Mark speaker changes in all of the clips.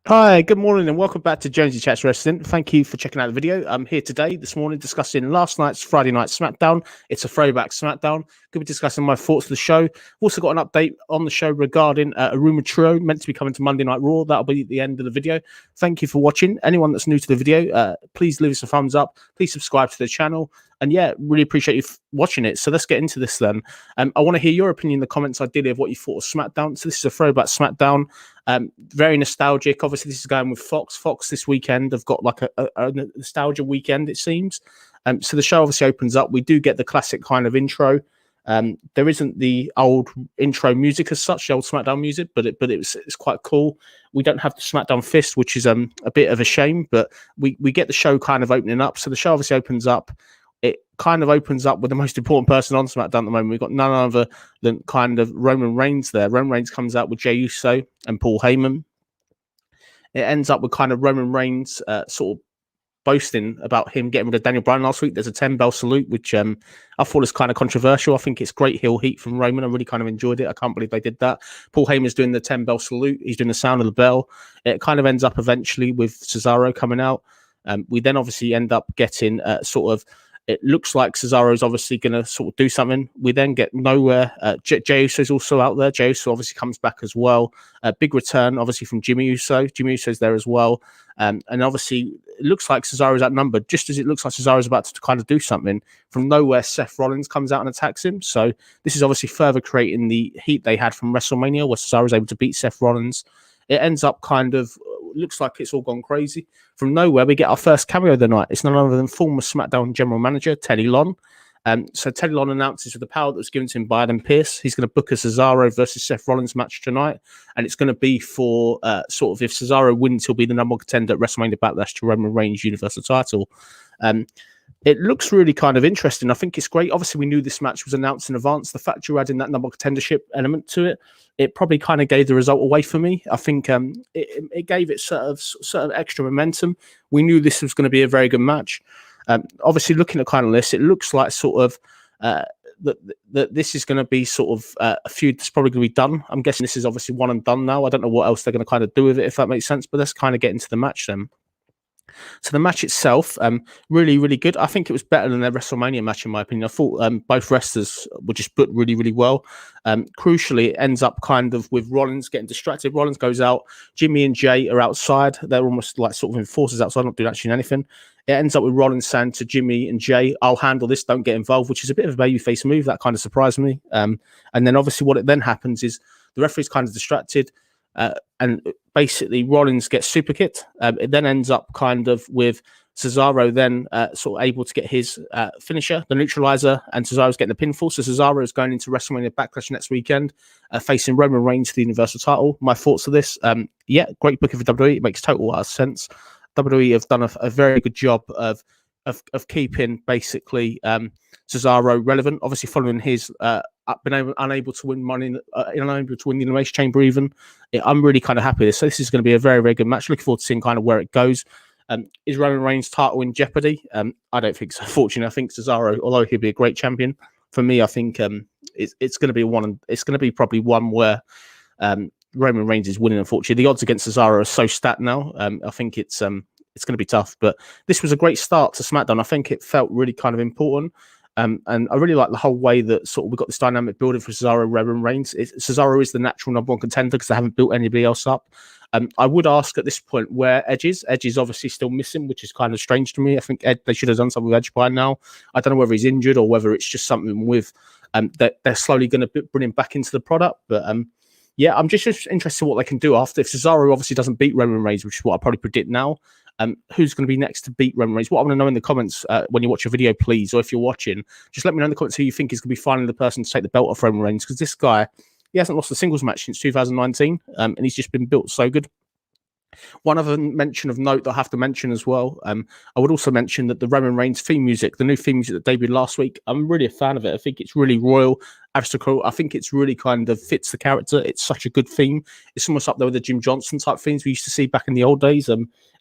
Speaker 1: Hi, good morning and welcome back to Jonesy Chats Wrestling. Thank you for checking out the video. I'm here today, this morning, discussing last night's Friday night Smackdown. It's a throwback Smackdown. Could be discussing my thoughts of the show. We've also got an update on the show regarding a rumoured trio meant to be coming to Monday Night Raw. That'll be at the end of the video. Thank you for watching. Anyone that's new to the video, please leave us a thumbs up. Please subscribe to the channel. And yeah, really appreciate you watching it. So let's get into this then. I want to hear your opinion in the comments, ideally, of what you thought of Smackdown. So this is a throwback Smackdown. Very nostalgic. Obviously, this is going with Fox. Fox this weekend have got like a nostalgia weekend, it seems. So the show obviously opens up. We do get the classic kind of intro. There isn't the old intro music as such, the old Smackdown music, but it's quite cool. We don't have the Smackdown fist, which is a bit of a shame, but we get the show kind of opening up. So the show obviously opens up. It kind of opens up with the most important person on SmackDown at the moment. We've got none other than kind of Roman Reigns there. Roman Reigns comes out with Jey Uso and Paul Heyman. It ends up with kind of Roman Reigns sort of boasting about him getting rid of Daniel Bryan last week. There's a 10-bell salute, which I thought was kind of controversial. I think it's great heel heat from Roman. I really kind of enjoyed it. I can't believe they did that. Paul Heyman's doing the 10-bell salute. He's doing the sound of the bell. It kind of ends up eventually with Cesaro coming out. We then obviously end up getting sort of, it looks like Cesaro's obviously going to sort of do something. We then get nowhere. Jey Uso's also out there. Jey Uso obviously comes back as well. Big return, obviously, from Jimmy Uso. Jimmy Uso's there as well. And obviously, it looks like Cesaro's outnumbered, just as it looks like Cesaro's about to kind of do something. From nowhere, Seth Rollins comes out and attacks him. So this is obviously further creating the heat they had from WrestleMania, where Cesaro's able to beat Seth Rollins. It ends up kind of, looks like it's all gone crazy. From nowhere, we get our first cameo of the night. It's none other than former SmackDown general manager, Teddy Long. So Teddy Long announces with the power that was given to him by Adam Pearce, he's going to book a Cesaro versus Seth Rollins match tonight. And it's going to be for sort of, if Cesaro wins, he'll be the number one contender at WrestleMania Backlash to Roman Reigns' Universal title. It looks really kind of interesting. I think it's great. Obviously, we knew this match was announced in advance. The fact you're adding that number one contendership element to it, it probably kind of gave the result away for me. I think it gave it sort of extra momentum. We knew this was going to be a very good match. Obviously, looking at kind of this, it looks like sort of that this is going to be sort of a feud that's probably going to be done. I'm guessing this is obviously one and done now. I don't know what else they're going to kind of do with it, if that makes sense. But let's kind of get into the match then. So the match itself, really, really good. I think it was better than their WrestleMania match, in my opinion. I thought both wrestlers were just booked really, really well. Crucially, it ends up kind of with Rollins getting distracted. Rollins goes out. Jimmy and Jey are outside. They're almost like sort of enforcers outside, not doing actually anything. It ends up with Rollins saying to Jimmy and Jey, "I'll handle this, don't get involved," which is a bit of a babyface move. That kind of surprised me. And then obviously what it then happens is the referee's kind of distracted. And basically Rollins gets super kicked. It then ends up kind of with Cesaro then sort of able to get his finisher, the neutralizer, and Cesaro's getting the pinfall. So Cesaro is going into WrestleMania Backlash next weekend, facing Roman Reigns for the Universal title. My thoughts of this, yeah, great booking for WWE. It makes total sense. WWE have done a very good job of keeping basically Cesaro relevant. Obviously, following his unable to win unable to win the Elimination Chamber. Even I'm really kind of happy with this. So this is going to be a very, very good match. Looking forward to seeing kind of where it goes. Is Roman Reigns' title in jeopardy? I don't think so. Fortunately, I think Cesaro, although he'll be a great champion, for me, I think it's going to be one. It's going to be probably one where Roman Reigns is winning. Unfortunately, the odds against Cesaro are so stacked now. I think it's going to be tough. But this was a great start to SmackDown. I think it felt really kind of important. And I really like the whole way that sort of we got this dynamic building for Cesaro, Roman Reigns. Cesaro is the natural number one contender because they haven't built anybody else up. I would ask at this point where Edge is. Edge is obviously still missing, which is kind of strange to me. I think they should have done something with Edge by now. I don't know whether he's injured or whether it's just something with that they're slowly going to bring him back into the product. But yeah, I'm just interested in what they can do after. If Cesaro obviously doesn't beat Roman Reigns, which is what I probably predict now, who's going to be next to beat Roman Reigns? What I want to know in the comments when you watch a video, please, or if you're watching, just let me know in the comments who you think is going to be finally the person to take the belt off Roman Reigns, because this guy, he hasn't lost a singles match since 2019, and he's just been built so good. One other mention of note that I have to mention as well, I would also mention that the Roman Reigns theme music, the new theme music that debuted last week, I'm really a fan of it. I think it's really royal, aristocrat. I think it's really kind of fits the character. It's such a good theme. It's almost up there with the Jim Johnson type themes we used to see back in the old days.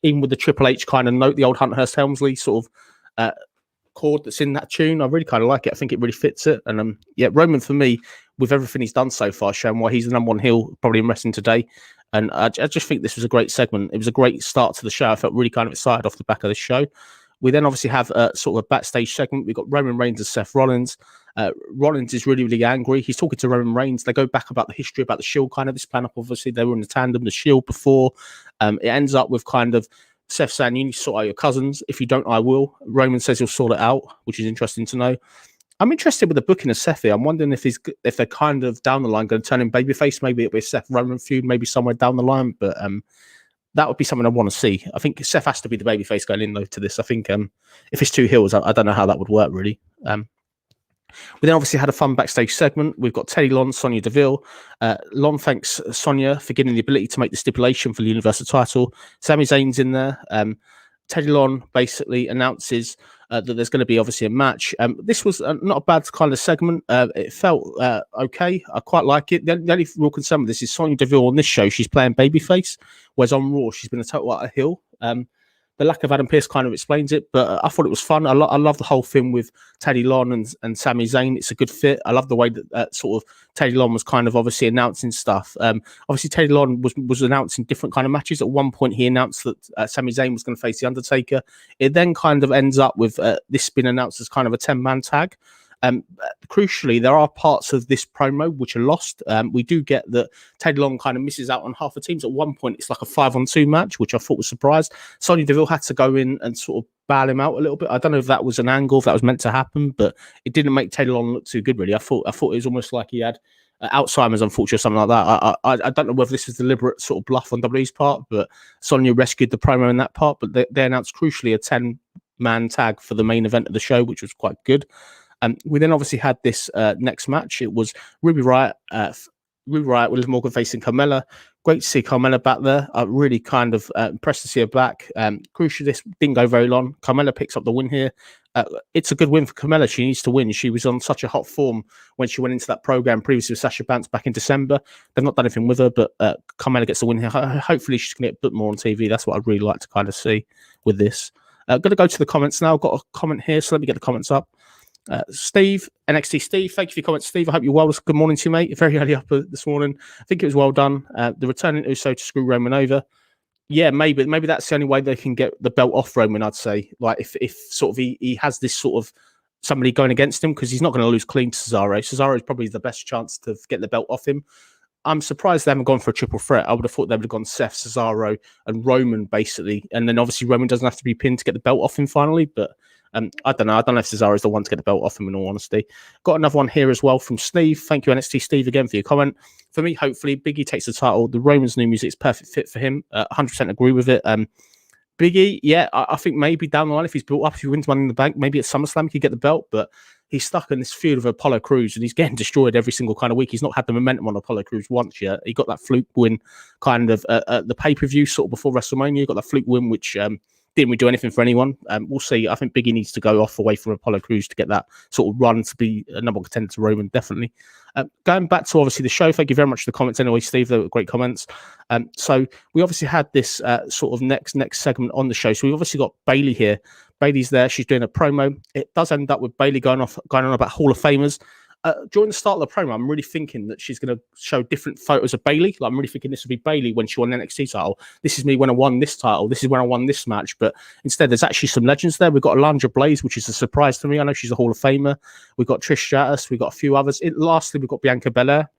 Speaker 1: Even with the Triple H kind of note, the old Hunter Hearst Helmsley sort of chord that's in that tune, I really kind of like it. I think it really fits it. And yeah, Roman for me, with everything he's done so far, showing why he's the number one heel probably in wrestling today. And I just think this was a great segment. It was a great start to the show. I felt really kind of excited off the back of the show. We then obviously have sort of a backstage segment. We've got Roman Reigns and Seth Rollins. Rollins is really, really angry. He's talking to Roman Reigns. They go back about the history, about the Shield kind of this plan up. Obviously, they were in the tandem, the Shield before. It ends up with kind of Seth saying, you need to sort out your cousins. If you don't, I will. Roman says he'll sort it out, which is interesting to know. I'm interested with the booking of Seth here. I'm wondering if they're kind of down the line going to turn him babyface. Maybe it'll be a Seth Roman feud, maybe somewhere down the line. But that would be something I want to see. I think Seth has to be the babyface going in though to this. I think if it's two heels, I don't know how that would work really. We then obviously had a fun backstage segment. We've got Teddy Long, Sonya Deville. Long thanks Sonya for getting the ability to make the stipulation for the Universal title. Sami Zayn's in there. Teddy Long basically announces that there's going to be obviously a match. This was not a bad kind of segment. It felt okay. I quite like it. The only real concern with this is Sonya Deville on this show, she's playing babyface, whereas on Raw, she's been a total out of heel. The lack of Adam Pearce kind of explains it, but I thought it was fun. I love the whole thing with Teddy Long and Sami Zayn. It's a good fit. I love the way that sort of Teddy Long was kind of obviously announcing stuff. Obviously, Teddy Long was announcing different kind of matches. At one point, he announced that Sami Zayn was going to face The Undertaker. It then kind of ends up with this being announced as kind of a 10-man tag. Crucially, there are parts of this promo which are lost. We do get that Teddy Long kind of misses out on half the teams. At one point, it's like a 5-on-2 match, which I thought was a surprise. Sonya Deville had to go in and sort of bail him out a little bit. I don't know if that was an angle, if that was meant to happen, but it didn't make Teddy Long look too good, really. I thought it was almost like he had Alzheimer's, unfortunately, or something like that. I don't know whether this was deliberate sort of bluff on WWE's part, but Sonya rescued the promo in that part. But they announced crucially a 10-man tag for the main event of the show, which was quite good. We then obviously had this next match. It was Ruby Riott with Liv Morgan facing Carmella. Great to see Carmella back there. Really kind of impressed to see her back. Crucially, this didn't go very long. Carmella picks up the win here. It's a good win for Carmella. She needs to win. She was on such a hot form when she went into that program previously with Sasha Banks back in December. They've not done anything with her, but Carmella gets the win here. Hopefully, she's going to get a bit more on TV. That's what I'd really like to kind of see with this. Going to go to the comments now. I've got a comment here, so let me get the comments up. Steve, NXT Steve, thank you for your comments, Steve. I hope you're well. Good morning to you, mate. Very early up this morning. I think it was well done. The returning Uso to screw Roman over. Yeah, maybe that's the only way they can get the belt off Roman, I'd say. Like if sort of he has this sort of somebody going against him, because he's not going to lose clean to Cesaro. Cesaro is probably the best chance to get the belt off him. I'm surprised they haven't gone for a triple threat. I would have thought they would have gone Seth, Cesaro, and Roman, basically. And then obviously Roman doesn't have to be pinned to get the belt off him finally, but I don't know. I don't know if Cesaro is the one to get the belt off him, in all honesty. Got another one here as well from Steve. Thank you, NXT Steve, again for your comment. For me, hopefully, Big E takes the title. The Roman's new music is perfect fit for him. 100% agree with it. Big E, yeah, I think maybe down the line, if he's built up, if he wins Money in the Bank, maybe at SummerSlam he could get the belt, but he's stuck in this feud with Apollo Crews and he's getting destroyed every single kind of week. He's not had the momentum on Apollo Crews once yet. He got that fluke win kind of at the pay-per-view sort of before WrestleMania. He got that fluke win, which didn't really do anything for anyone. We'll see. I think Big E needs to go off away from Apollo Crews to get that sort of run to be a number one contender to Roman, definitely. Going back to obviously the show, thank you very much for the comments anyway, Steve. They were great comments. So we obviously had this sort of next segment on the show. So we've obviously got Bayley here. Bayley's there. She's doing a promo. It does end up with Bayley going on about Hall of Famers. During the start of the promo, I'm really thinking that she's going to show different photos of Bayley. Like, I'm really thinking this would be Bayley when she won the NXT title. This is me when I won this title. This is when I won this match. But instead, there's actually some legends there. We've got Alundra Blaze, which is a surprise to me. I know she's a Hall of Famer. We've got Trish Stratus. We've got a few others. Lastly, we've got Bianca Belair.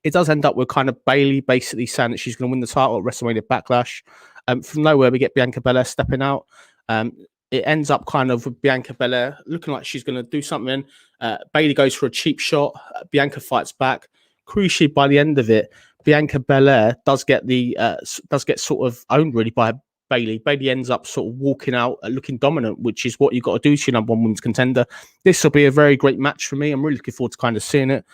Speaker 1: It does end up with kind of Bayley basically saying that she's going to win the title at WrestleMania Backlash. From nowhere, we get Bianca Belair stepping out. It ends up kind of with Bianca Belair looking like she's going to do something. Bayley goes for a cheap shot. Bianca fights back. Crucially, by the end of it, Bianca Belair does get sort of owned really by Bayley. Bayley ends up sort of walking out looking dominant, which is what you got to do to your number one women's contender. This will be a very great match for me. I'm really looking forward to kind of seeing it.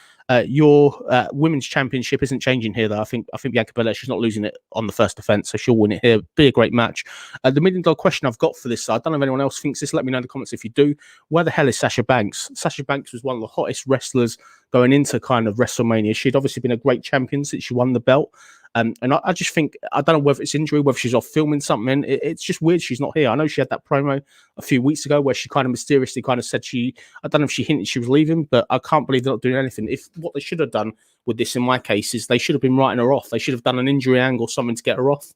Speaker 1: Your women's championship isn't changing here, though. I think Bianca Belair, she's not losing it on the first defense, so she'll win it here. Be a great match. The $1 million question I've got for this, I don't know if anyone else thinks this. Let me know in the comments if you do. Where the hell is Sasha Banks? Sasha Banks was one of the hottest wrestlers going into kind of WrestleMania. She'd obviously been a great champion since she won the belt. And I just think, I don't know whether it's injury, whether she's off filming something. It's just weird she's not here. I know she had that promo a few weeks ago where she kind of mysteriously kind of said I don't know if she hinted she was leaving, but I can't believe they're not doing anything. If what they should have done with this, in my case, is they should have been writing her off. They should have done an injury angle, something to get her off.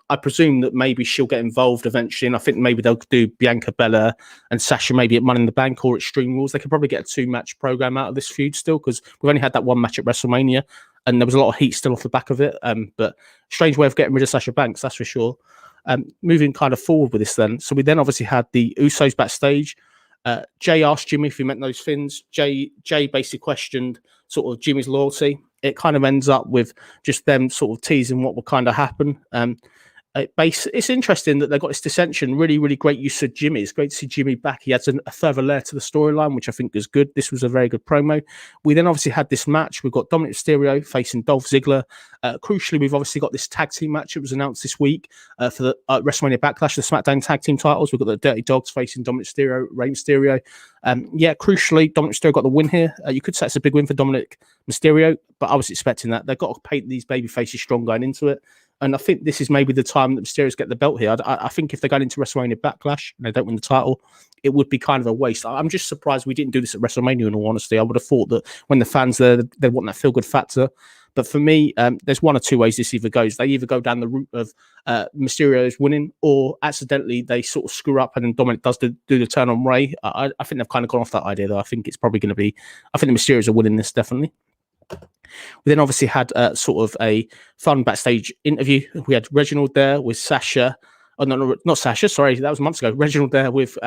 Speaker 1: I presume that maybe she'll get involved eventually, and I think maybe they'll do Bianca Belair and Sasha maybe at Money in the Bank or Extreme Rules. They could probably get a 2-match program out of this feud still, because we've only had that one match at WrestleMania, and there was a lot of heat still off the back of it. But strange way of getting rid of Sasha Banks, that's for sure. Moving kind of forward with this then. So we then obviously had the Usos backstage. Jay asked Jimmy if he meant those fins. Jay basically questioned sort of Jimmy's loyalty. It kind of ends up with just them sort of teasing what will kind of happen. It's interesting that they got this dissension. Really, really great use of Jimmy. It's great to see Jimmy back. He adds a further layer to the storyline, which I think is good. This was a very good promo. We then obviously had this match. We've got Dominic Mysterio facing Dolph Ziggler. Crucially, we've obviously got this tag team match. It was announced this week for the WrestleMania Backlash, the Smackdown tag team titles. We've got the Dirty Dogs facing Dominic Mysterio, Rey Mysterio. Crucially, Dominic Mysterio got the win here. You could say it's a big win for Dominic Mysterio, but I was expecting that. They've got to paint these baby faces strong going into it. And I think this is maybe the time that Mysterios get the belt here. I think if they go into WrestleMania Backlash and they don't win the title, it would be kind of a waste. I'm just surprised we didn't do this at WrestleMania, in all honesty. I would have thought that when the fans there, they want that feel-good factor. But for me, there's one or two ways this either goes. They either go down the route of Mysterio's winning, or accidentally they sort of screw up and then Dominic does do the turn on Rey. I think they've kind of gone off that idea, though. I think it's probably going to be... I think the Mysterios are winning this, definitely. We then obviously had sort of a fun backstage interview. We had Reginald there with Sasha. Oh, no, not Sasha. Sorry, that was months ago. Reginald there with...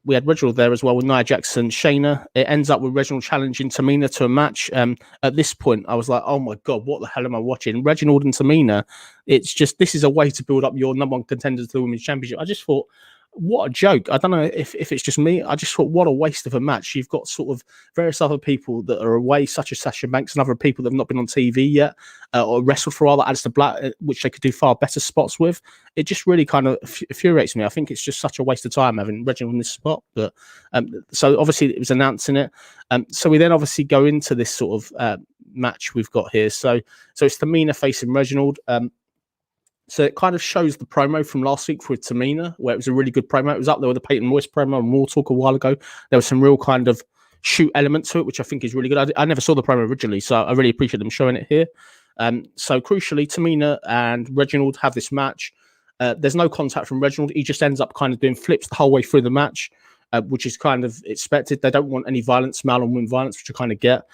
Speaker 1: we had Reginald there as well with Nia Jax and Shayna. It ends up with Reginald challenging Tamina to a match. At this point, I was like, oh my God, what the hell am I watching? Reginald and Tamina. It's just, this is a way to build up your number one contenders to the Women's Championship. I just thought, what a joke. I don't know if it's just me. I just thought, what a waste of a match. You've got sort of various other people that are away, such as Sasha Banks and other people that have not been on TV yet or wrestled for a while, that adds to black, which they could do far better spots with. It just really kind of infuriates me. I think it's just such a waste of time having Reginald in this spot. But so obviously it was announcing it. So we then obviously go into this sort of match we've got here. So it's Tamina facing Reginald. So it kind of shows the promo from last week with Tamina, where it was a really good promo. It was up there with the Peyton Royce promo and Raw Talk a while ago. There was some real kind of shoot element to it, which I think is really good. I never saw the promo originally, so I really appreciate them showing it here. So crucially, Tamina and Reginald have this match. There's no contact from Reginald. He just ends up kind of doing flips the whole way through the match, which is kind of expected. They don't want any violence, male on women violence, which I kind of get.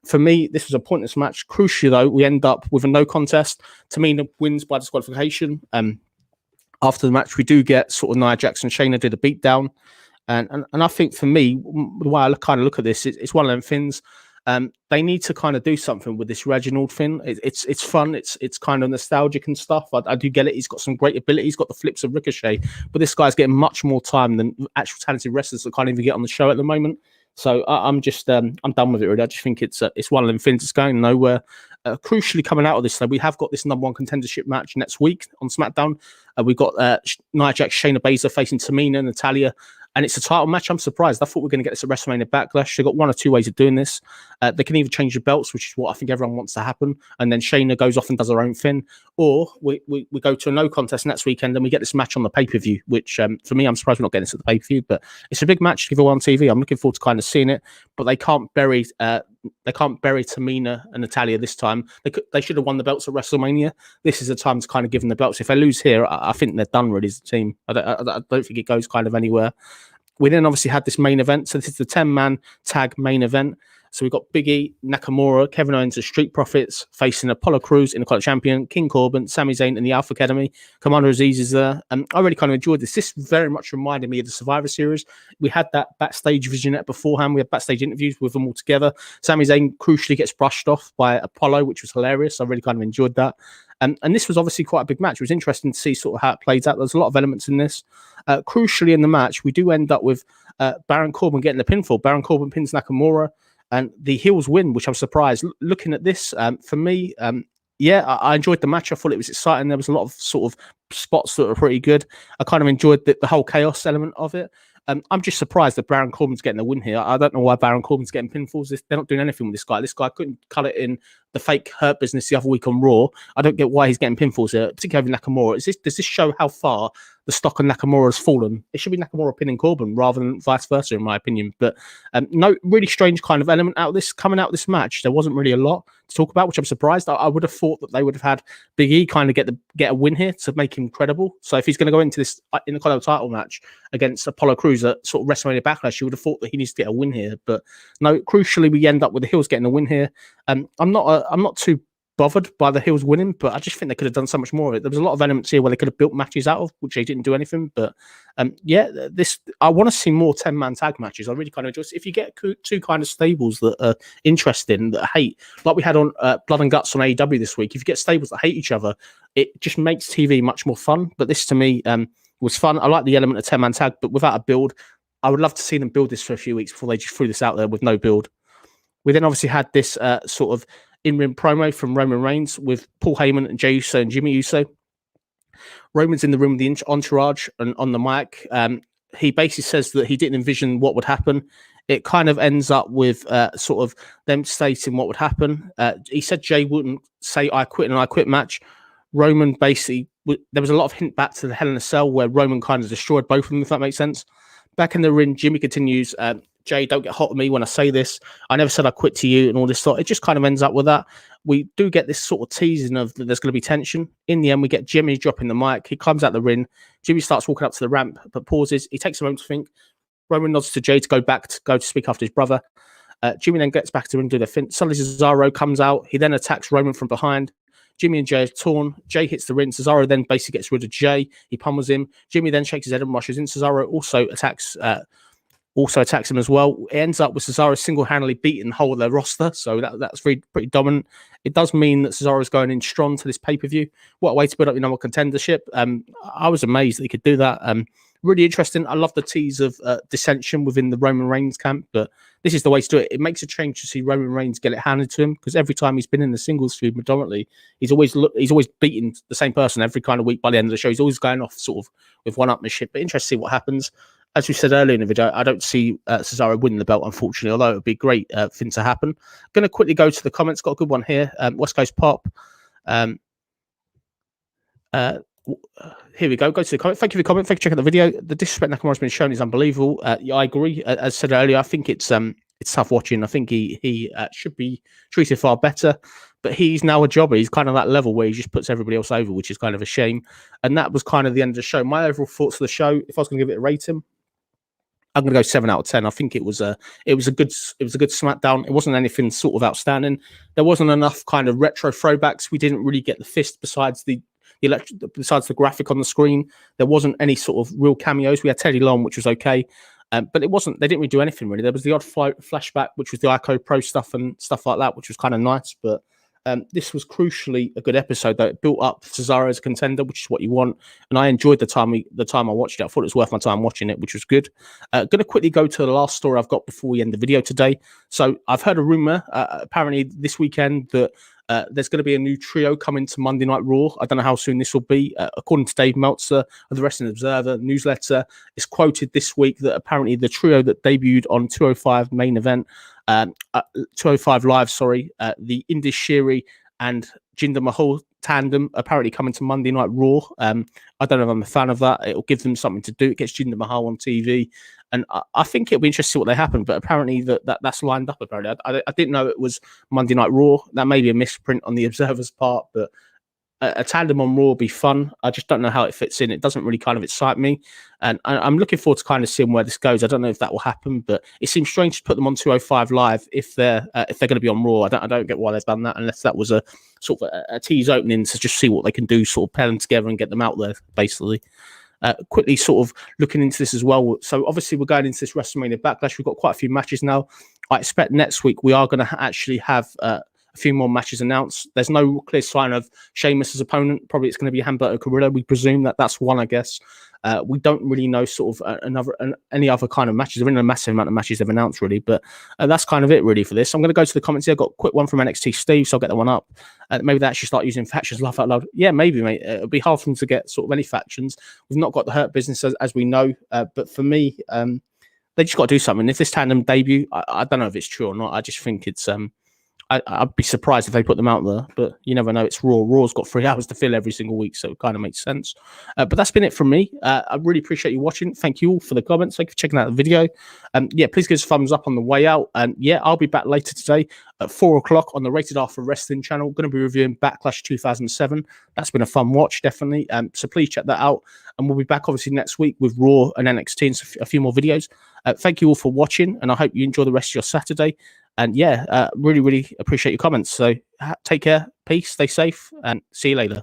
Speaker 1: For me, this was a pointless match. Crucially, though, we end up with a no contest. Tamina wins by disqualification. After the match, we do get sort of Nia Jax and Shayna did a beatdown. And I think for me, the way I kind of look at this, it's one of them things. They need to kind of do something with this Reginald thing. It's fun. It's kind of nostalgic and stuff. I do get it. He's got some great ability. He's got the flips of Ricochet, but this guy's getting much more time than actual talented wrestlers that can't even get on the show at the moment. So I'm just I'm done with it. Really, I just think it's one of them things that's going nowhere. Crucially, coming out of this, though, we have got this number one contendership match next week on SmackDown. We've got Nia Jax, Shayna Baszler facing Tamina and Natalya. And it's a title match. I'm surprised. I thought we were going to get this at WrestleMania Backlash. They've got one or two ways of doing this. They can either change the belts, which is what I think everyone wants to happen, and then Shayna goes off and does her own thing, or we go to a no contest next weekend and we get this match on the pay-per-view, which for me, I'm surprised we're not getting this at the pay-per-view, but it's a big match to give away on TV. I'm looking forward to kind of seeing it, but they can't bury Tamina and Natalya this time. They should have won the belts at WrestleMania. This is a time to kind of give them the belts. If they lose here, I think they're done really as a team. I don't think it goes kind of anywhere. We then obviously had this main event. So this is the 10-man tag main event. So we've got Big E, Nakamura, Kevin Owens, the Street Profits facing Apollo Crews, Intercontinental Champion, King Corbin, Sami Zayn, and the Alpha Academy. Commander Aziz is there. And I really kind of enjoyed this. This very much reminded me of the Survivor Series. We had that backstage vignette beforehand. We had backstage interviews with them all together. Sami Zayn crucially gets brushed off by Apollo, which was hilarious. I really kind of enjoyed that. And this was obviously quite a big match. It was interesting to see sort of how it plays out. There's a lot of elements in this. Crucially in the match, we do end up with Baron Corbin getting the pinfall. Baron Corbin pins Nakamura and the heels win, which I'm surprised. Looking at this, for me, I enjoyed the match. I thought it was exciting. There was a lot of sort of spots that were pretty good. I kind of enjoyed the whole chaos element of it. I'm just surprised that Baron Corbin's getting the win here. I don't know why Baron Corbin's getting pinfalls. They're not doing anything with this guy. This guy couldn't cut it in the fake Hurt Business the other week on Raw. I don't get why he's getting pinfalls here, particularly over Nakamura. Does this show how far the stock on Nakamura has fallen? It should be Nakamura pinning Corbin rather than vice versa, in my opinion. But no, really strange kind of element out of this coming out of this match. There wasn't really a lot to talk about, which I'm surprised. I would have thought that they would have had Big E kind of get a win here to make him credible. So if he's going to go into this Intercontinental title match against Apollo Crews at sort of WrestleMania Backlash, you would have thought that he needs to get a win here. But no, crucially, we end up with the Heels getting a win here. I'm not too bothered by the Heels winning, but I just think they could have done so much more of it. There was a lot of elements here where they could have built matches out of, which they didn't do anything. But yeah, I want to see more 10-man tag matches. I really kind of enjoy it. If you get two kind of stables that are interesting, that hate, like we had on Blood and Guts on AEW this week, if you get stables that hate each other, it just makes TV much more fun. But this to me was fun. I like the element of 10-man tag, but without a build. I would love to see them build this for a few weeks before they just threw this out there with no build. We then obviously had this sort of in-ring promo from Roman Reigns with Paul Heyman and Jey Uso and Jimmy Uso. Roman's in the room with the entourage and on the mic. He basically says that he didn't envision what would happen. It kind of ends up with sort of them stating what would happen. He said Jey wouldn't say I quit in an I quit match. Roman basically, there was a lot of hint back to the Hell in a Cell where Roman kind of destroyed both of them, if that makes sense. Back in the ring, Jimmy continues, Jey, don't get hot at me when I say this. I never said I quit to you and all this stuff. It just kind of ends up with that. We do get this sort of teasing of that there's going to be tension. In the end, we get Jimmy dropping the mic. He climbs out the ring. Jimmy starts walking up to the ramp, but pauses. He takes a moment to think. Roman nods to Jey to go to speak after his brother. Jimmy then gets back to the ring, do their fin. Suddenly Cesaro comes out. He then attacks Roman from behind. Jimmy and Jey are torn. Jey hits the ring. Cesaro then basically gets rid of Jey. He pummels him. Jimmy then shakes his head and rushes in. Cesaro also attacks him as well. It ends up with Cesaro single-handedly beating the whole of their roster. So that's pretty dominant. It does mean that Cesaro is going in strong to this pay-per-view. What a way to build up your number contendership. I was amazed that he could do that. Really interesting. I love the tease of dissension within the Roman Reigns camp, but this is the way to do it. It makes a change to see Roman Reigns get it handed to him, because every time he's been in the singles feud predominantly, he's always beating the same person every kind of week by the end of the show. He's always going off sort of with one-upmanship, but interesting to see what happens. As we said earlier in the video, I don't see Cesaro winning the belt, unfortunately, although it would be a great thing to happen. Going to quickly go to the comments. Got a good one here. West Coast Pop. Here we go. Go to the comment. Thank you for the comment. Thank you for checking the video. The disrespect Nakamura's been shown is unbelievable. Yeah, I agree. As I said earlier, I think it's tough watching. I think he should be treated far better. But he's now a jobber. He's kind of that level where he just puts everybody else over, which is kind of a shame. And that was kind of the end of the show. My overall thoughts of the show, if I was going to give it a rating, I'm going to go 7 out of 10. I think it was a good SmackDown. It wasn't anything sort of outstanding. There wasn't enough kind of retro throwbacks. We didn't really get the fist besides the graphic on the screen. There wasn't any sort of real cameos. We had Teddy Long, which was okay. But it wasn't, they didn't really do anything really. There was the odd flashback, which was the Ico Pro stuff and stuff like that, which was kind of nice. But this was crucially a good episode, though. It built up Cesaro as a contender, which is what you want. And I enjoyed the time I watched it. I thought it was worth my time watching it, which was good. Going to quickly go to the last story I've got before we end the video today. So I've heard a rumor, apparently this weekend, that there's going to be a new trio coming to Monday Night Raw. I don't know how soon this will be. According to Dave Meltzer of the Wrestling Observer newsletter, it's quoted this week that apparently the trio that debuted on 205 main event, 205 Live, the Indus Sherry and Jinder Mahal tandem apparently coming to Monday Night Raw. I don't know if I'm a fan of that. It'll give them something to do. It gets Jinder Mahal on TV. And I think it'll be interesting to see what they happen. But apparently that's lined up. Apparently, I didn't know it was Monday Night Raw. That may be a misprint on the Observer's part, but a tandem on Raw will be fun. I just don't know how it fits in. It doesn't really kind of excite me, and I'm looking forward to kind of seeing where this goes. I don't know if that will happen, but it seems strange to put them on 205 Live if they're going to be on Raw. I don't get why they've done that, unless that was a sort of a tease opening to just see what they can do, sort of pair them together and get them out there, basically. Quickly sort of looking into this as well. So obviously we're going into this WrestleMania Backlash. We've got quite a few matches now. I expect next week we are going to actually have a few more matches announced. There's no clear sign of Sheamus' opponent. Probably it's going to be Humberto Carrillo. We presume that's one, I guess. We don't really know sort of any other kind of matches. There isn't a massive amount of matches they've announced, really, but that's kind of it, really, for this. I'm going to go to the comments here. I've got a quick one from NXT Steve, so I'll get that one up. Maybe they actually start using factions laugh out loud. Yeah, maybe, mate. It'll be hard for them to get sort of any factions. We've not got the Hurt Business, as we know, but for me, they just got to do something. If this tandem debut, I don't know if it's true or not. I just think it's I'd be surprised if they put them out there, but you never know. It's Raw. Raw's got 3 hours to fill every single week, so it kind of makes sense. But that's been it from me. I really appreciate you watching. Thank you all for the comments. Thank you for checking out the video. Yeah, please give us a thumbs up on the way out. And yeah, I'll be back later today at 4 o'clock on the Rated R for Wrestling channel. Going to be reviewing Backlash 2007. That's been a fun watch, definitely. So please check that out. And we'll be back obviously next week with Raw and NXT and a few more videos. Thank you all for watching, and I hope you enjoy the rest of your Saturday. And yeah, really, really appreciate your comments. So take care, peace, stay safe, and see you later.